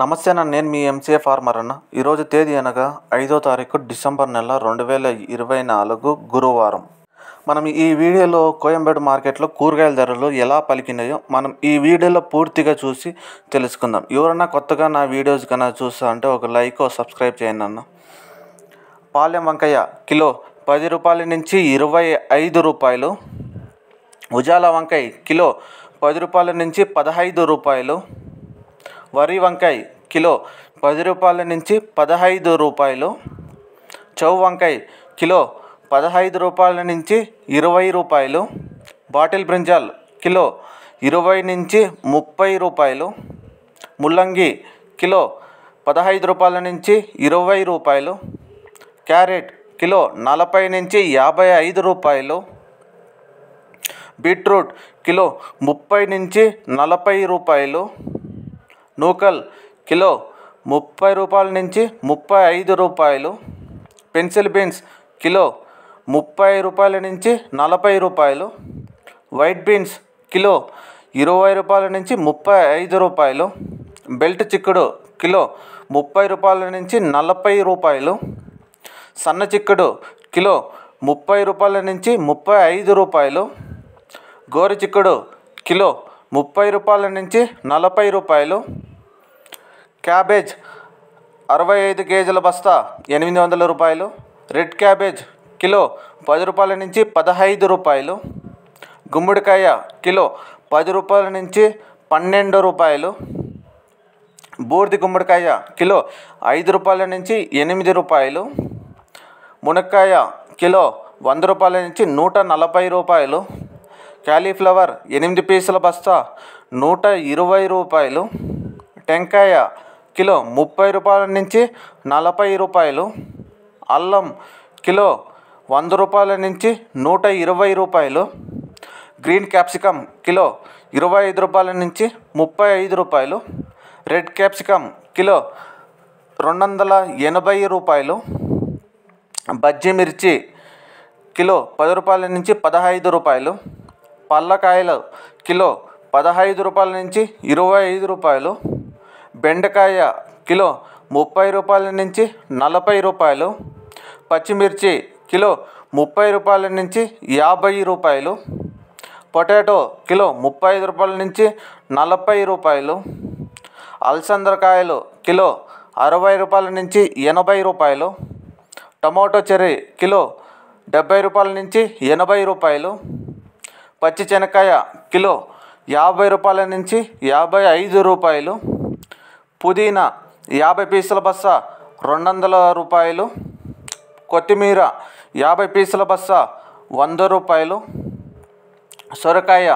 నమస్తే అన్న, నేను మీ ఎంసీఏ ఫార్మర్ అన్న. ఈరోజు తేదీ అనగా 5వ తారీఖు డిసెంబర్ నెల 2024 గురువారం. మనం ఈ వీడియోలో కోయంబేడు మార్కెట్లో కూరగాయల ధరలు ఎలా పలికినాయో మనం ఈ వీడియోలో పూర్తిగా చూసి తెలుసుకుందాం. ఎవరన్నా కొత్తగా నా వీడియోస్ కన్నా చూస్తా అంటే ఒక లైక్ సబ్స్క్రైబ్ చేయండి అన్న. పాలెం వంకాయ కిలో 10 రూపాయల నుంచి 25 రూపాయలు. ఉజాల వంకాయ కిలో 10 రూపాయల నుంచి 15 రూపాయలు. వరి వంకాయ కిలో 10 రూపాయల నుంచి 15 రూపాయలు. చౌ వంకాయ కిలో 15 రూపాయల నుంచి 20 రూపాయలు. బాటిల్ బ్రింజాల్ కిలో 20 నుంచి 30 రూపాయలు. ముల్లంగి కిలో 15 రూపాయల నుంచి 20 రూపాయలు. క్యారెట్ కిలో 40 నుంచి 55 రూపాయలు. బీట్రూట్ కిలో 30 నుంచి 40 రూపాయలు. నూకల్ కిలో 30 రూపాయల నుంచి 35 రూపాయలు. పెన్సిల్ బీన్స్ కిలో 30 రూపాయల నుంచి 40 రూపాయలు. వైట్ బీన్స్ కిలో 20 రూపాయల నుంచి 35 రూపాయలు. బెల్ట్ చిక్కుడు కిలో 30 రూపాయల నుంచి 40 రూపాయలు. సన్న చిక్కుడు కిలో 30 రూపాయల నుంచి 35 రూపాయలు. గోరు చిక్కుడు కిలో 30 రూపాయల నుంచి 40 రూపాయలు. క్యాబేజ్ 65 కేజీల బస్తా 800 రూపాయలు. రెడ్ క్యాబేజ్ కిలో 10 రూపాయల నుంచి 15 రూపాయలు. గుమ్మడికాయ కిలో 10 రూపాయల నుంచి 12 రూపాయలు. బూర్ది గుమ్మడికాయ కిలో 5 రూపాయల నుంచి 8 రూపాయలు. మునక్కాయ కిలో 100 రూపాయల నుంచి 140 రూపాయలు. క్యాలీఫ్లవర్ 8 పీసుల బస్తా 120 రూపాయలు. టెంకాయ కిలో 30 రూపాయల నుంచి 40 రూపాయలు. అల్లం కిలో 100 రూపాయల నుంచి 120 రూపాయలు. గ్రీన్ క్యాప్సికమ్ కిలో 25 రూపాయల నుంచి 35 రూపాయలు. రెడ్ క్యాప్సికమ్ కిలో 280 రూపాయలు. బజ్జీ మిర్చి కిలో 10 రూపాయల నుంచి 15 రూపాయలు. పల్లకాయలు కిలో 15 రూపాయల నుంచి 25 రూపాయలు. బెండకాయ కిలో 30 రూపాయల నుంచి 40 రూపాయలు. పచ్చిమిర్చి కిలో 30 రూపాయల నుంచి 50 రూపాయలు. పొటాటో కిలో 35 రూపాయల నుంచి 40 రూపాయలు. అలసందకాయలు కిలో 60 రూపాయల నుంచి 80 రూపాయలు. టమాటో చెర్రీ కిలో 70 రూపాయల నుంచి 80 రూపాయలు. పచ్చి శనక్కాయ కిలో 50 రూపాయల నుంచి 55 రూపాయలు. పుదీనా 50 పీసుల బస్తా 200 రూపాయలు. కొత్తిమీర 50 పీసుల బస్తా 100 రూపాయలు. సొరకాయ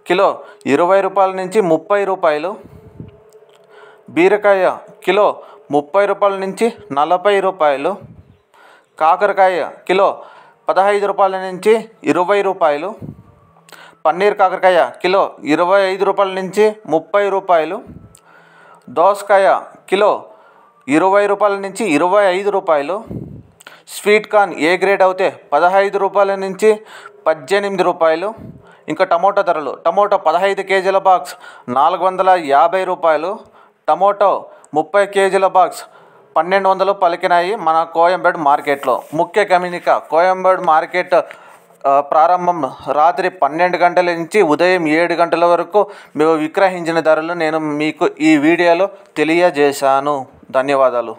కిలో 20 రూపాయల నుంచి 30 రూపాయలు. బీరకాయ కిలో 30 రూపాయల నుంచి 40 రూపాయలు. కాకరకాయ కిలో 15 రూపాయల నుంచి 20 రూపాయలు. పన్నీర్ కాకరకాయ కిలో 25 రూపాయల నుంచి 30 రూపాయలు. దోసకాయ కిలో 20 రూపాయల నుంచి 25 రూపాయలు. స్వీట్ కార్న్ ఏ గ్రేడ్ అయితే 15 రూపాయల నుంచి 18 రూపాయలు. ఇంకా టమోటా ధరలు: టమోటో 15 కేజీల బాక్స్ 450 రూపాయలు. టమోటో 30 కేజీల బాక్స్ 1200 పలికినాయి మన కోయంబేడు మార్కెట్లో. ముఖ్య గమనిక: కోయంబేడు మార్కెట్ ప్రారంభం రాత్రి 12 గంటల నుంచి ఉదయం 7 గంటల వరకు మేము విక్రయించిన ధరలు నేను మీకు ఈ వీడియోలో తెలియజేశాను. ధన్యవాదాలు.